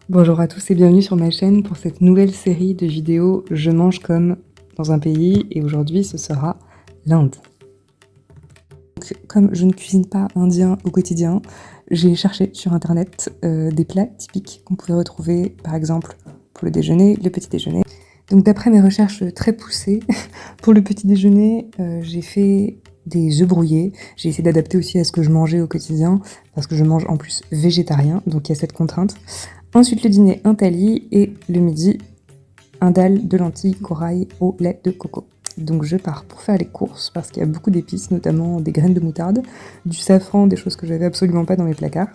Bonjour à tous et bienvenue sur ma chaîne pour cette nouvelle série de vidéos Je mange comme dans un pays et aujourd'hui ce sera l'Inde. Comme je ne cuisine pas indien au quotidien, j'ai cherché sur internet des plats typiques qu'on pouvait retrouver par exemple pour le déjeuner, le petit déjeuner. Donc d'après mes recherches très poussées, pour le petit déjeuner, j'ai fait des œufs brouillés. J'ai essayé d'adapter aussi à ce que je mangeais au quotidien parce que je mange en plus végétarien, donc il y a cette contrainte. Ensuite, le dîner, un tali et le midi, un dalle de lentilles corail au lait de coco. Donc je pars pour faire les courses parce qu'il y a beaucoup d'épices, notamment des graines de moutarde, du safran, des choses que j'avais absolument pas dans mes placards.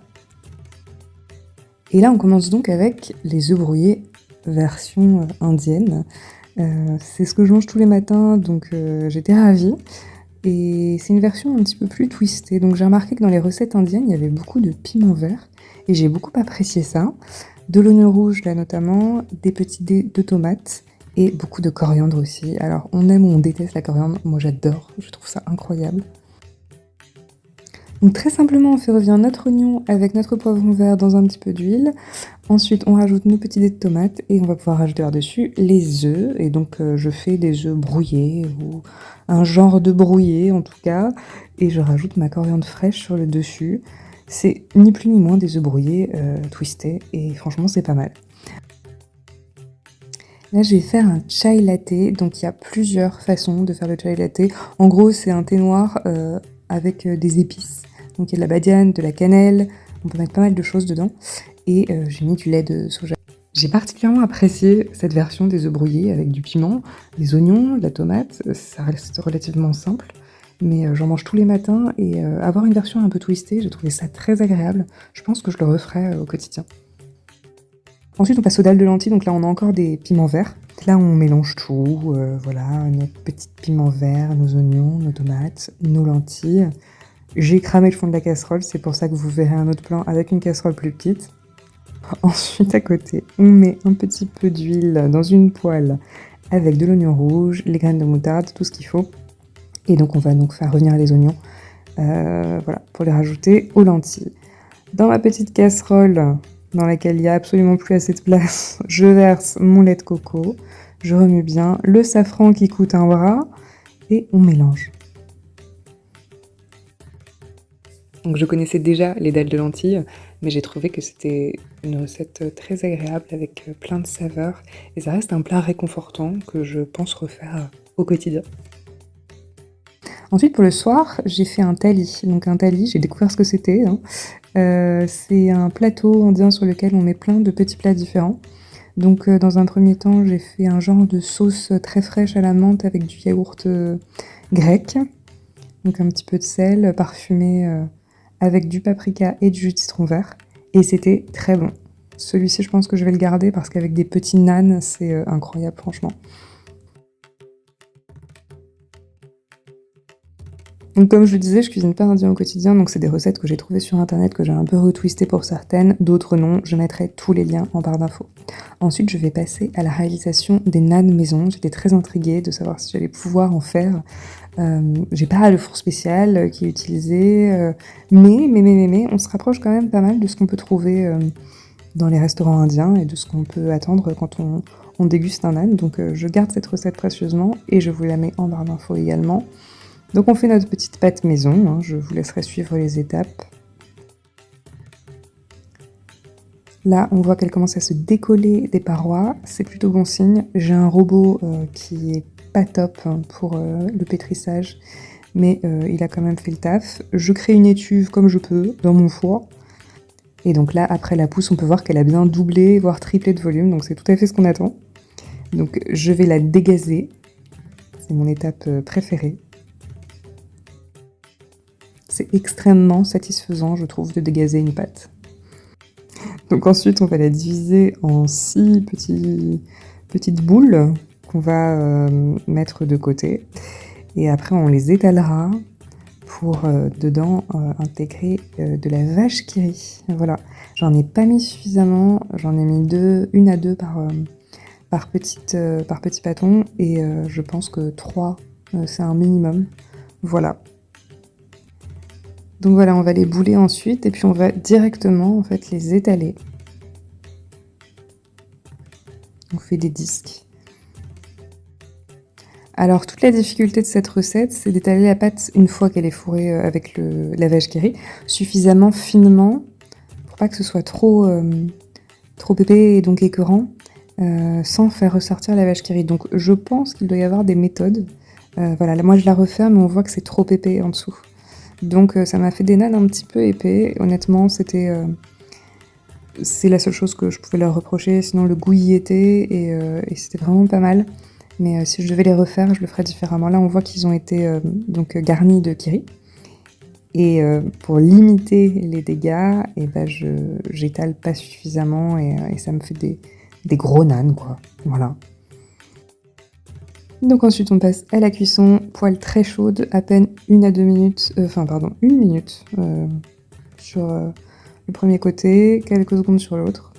Et là, on commence donc avec les œufs brouillés version indienne. C'est ce que je mange tous les matins, donc j'étais ravie. Et c'est une version un petit peu plus twistée. Donc j'ai remarqué que dans les recettes indiennes, il y avait beaucoup de piment vert. Et j'ai beaucoup apprécié ça. De l'oignon rouge là notamment, des petits dés de tomates et beaucoup de coriandre aussi. Alors on aime ou on déteste la coriandre, moi j'adore, je trouve ça incroyable. Donc très simplement on fait revenir notre oignon avec notre poivron vert dans un petit peu d'huile. Ensuite on rajoute nos petits dés de tomates et on va pouvoir rajouter par-dessus les œufs. Et donc je fais des œufs brouillés ou un genre de brouillé en tout cas. Et je rajoute ma coriandre fraîche sur le dessus. C'est ni plus ni moins des œufs brouillés twistés et franchement c'est pas mal. Là, je vais faire un chai latte. Donc, il y a plusieurs façons de faire le chai latte. En gros, c'est un thé noir avec des épices. Donc, il y a de la badiane, de la cannelle. On peut mettre pas mal de choses dedans. Et j'ai mis du lait de soja. J'ai particulièrement apprécié cette version des œufs brouillés avec du piment, des oignons, de la tomate. Ça reste relativement simple. Mais j'en mange tous les matins. Et avoir une version un peu twistée, j'ai trouvé ça très agréable. Je pense que je le referai au quotidien. Ensuite, on passe aux dalles de lentilles. Donc là, on a encore des piments verts. Là, on mélange tout. Voilà, notre petit piment vert, nos oignons, nos tomates, nos lentilles. J'ai cramé le fond de la casserole. C'est pour ça que vous verrez un autre plan avec une casserole plus petite. Ensuite, à côté, on met un petit peu d'huile dans une poêle avec de l'oignon rouge, les graines de moutarde, tout ce qu'il faut. Et donc, on va donc faire revenir les oignons voilà, pour les rajouter aux lentilles. Dans ma petite casserole, dans laquelle il n'y a absolument plus assez de place, je verse mon lait de coco, je remue bien, le safran qui coûte un bras, et on mélange. Donc je connaissais déjà les dalles de lentilles, mais j'ai trouvé que c'était une recette très agréable avec plein de saveurs, et ça reste un plat réconfortant que je pense refaire au quotidien. Ensuite, pour le soir, j'ai fait un thali. Donc un thali, j'ai découvert ce que c'était. C'est un plateau indien sur lequel on met plein de petits plats différents. Donc dans un premier temps, j'ai fait un genre de sauce très fraîche à la menthe avec du yaourt grec. Donc un petit peu de sel parfumé avec du paprika et du jus de citron vert. Et c'était très bon. Celui-ci, je pense que je vais le garder parce qu'avec des petits naans, c'est incroyable franchement. Donc comme je le disais, je cuisine pas indien au quotidien, donc c'est des recettes que j'ai trouvées sur internet, que j'ai un peu retwistées pour certaines, d'autres non, je mettrai tous les liens en barre d'infos. Ensuite, je vais passer à la réalisation des naans maison. J'étais très intriguée de savoir si j'allais pouvoir en faire. J'ai pas le four spécial qui est utilisé, mais on se rapproche quand même pas mal de ce qu'on peut trouver dans les restaurants indiens et de ce qu'on peut attendre quand on déguste un naan. Donc je garde cette recette précieusement et je vous la mets en barre d'infos également. Donc on fait notre petite pâte maison, hein, je vous laisserai suivre les étapes. Là, on voit qu'elle commence à se décoller des parois, c'est plutôt bon signe. J'ai un robot qui est pas top pour le pétrissage, mais il a quand même fait le taf. Je crée une étuve comme je peux dans mon four. Et donc là, après la pousse, on peut voir qu'elle a bien doublé, voire triplé de volume, donc c'est tout à fait ce qu'on attend. Donc je vais la dégazer, c'est mon étape préférée. C'est extrêmement satisfaisant, je trouve, de dégazer une pâte. Donc ensuite, on va la diviser en 6 petites boules qu'on va mettre de côté. Et après, on les étalera pour dedans intégrer de la vache qui rit. Voilà, j'en ai pas mis suffisamment, j'en ai mis une à deux par petit bâton. Et je pense que 3, c'est un minimum. Voilà. Donc voilà, on va les bouler ensuite et puis on va directement en fait les étaler. on fait des disques. Alors toute la difficulté de cette recette, c'est d'étaler la pâte une fois qu'elle est fourrée, avec la vache qui rit, suffisamment finement pour pas que ce soit trop épais et donc écœurant, sans faire ressortir la vache qui rit. Donc je pense qu'il doit y avoir des méthodes. Voilà, là moi je la refais, mais on voit que c'est trop épais en dessous. Donc ça m'a fait des nanes un petit peu épais. Honnêtement, c'est la seule chose que je pouvais leur reprocher, sinon le goût y était et c'était vraiment pas mal. Mais si je devais les refaire, je le ferais différemment. Là, on voit qu'ils ont été donc garnis de kiri. Et pour limiter les dégâts, et ben j'étale pas suffisamment et ça me fait des gros nanes, quoi. Voilà. Donc ensuite, on passe à la cuisson, poêle très chaude, à peine 1 à 2 minutes, 1 minute sur le premier côté, quelques secondes sur l'autre.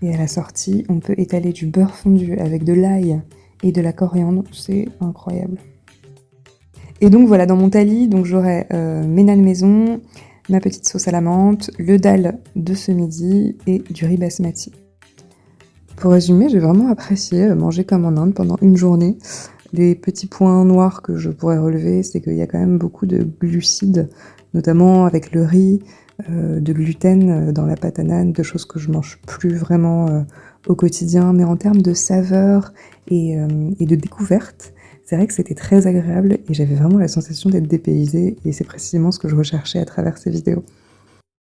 Et à la sortie, on peut étaler du beurre fondu avec de l'ail et de la coriandre, c'est incroyable. Et donc voilà, dans mon tali, donc j'aurai mes nanes maison, ma petite sauce à la menthe, le dal de ce midi et du riz basmati. Pour résumer, j'ai vraiment apprécié manger comme en Inde pendant une journée. Les petits points noirs que je pourrais relever, c'est qu'il y a quand même beaucoup de glucides, notamment avec le riz, de gluten dans la pâte à nane, de choses que je mange plus vraiment au quotidien. Mais en termes de saveur et de découverte, c'est vrai que c'était très agréable et j'avais vraiment la sensation d'être dépaysée et c'est précisément ce que je recherchais à travers ces vidéos.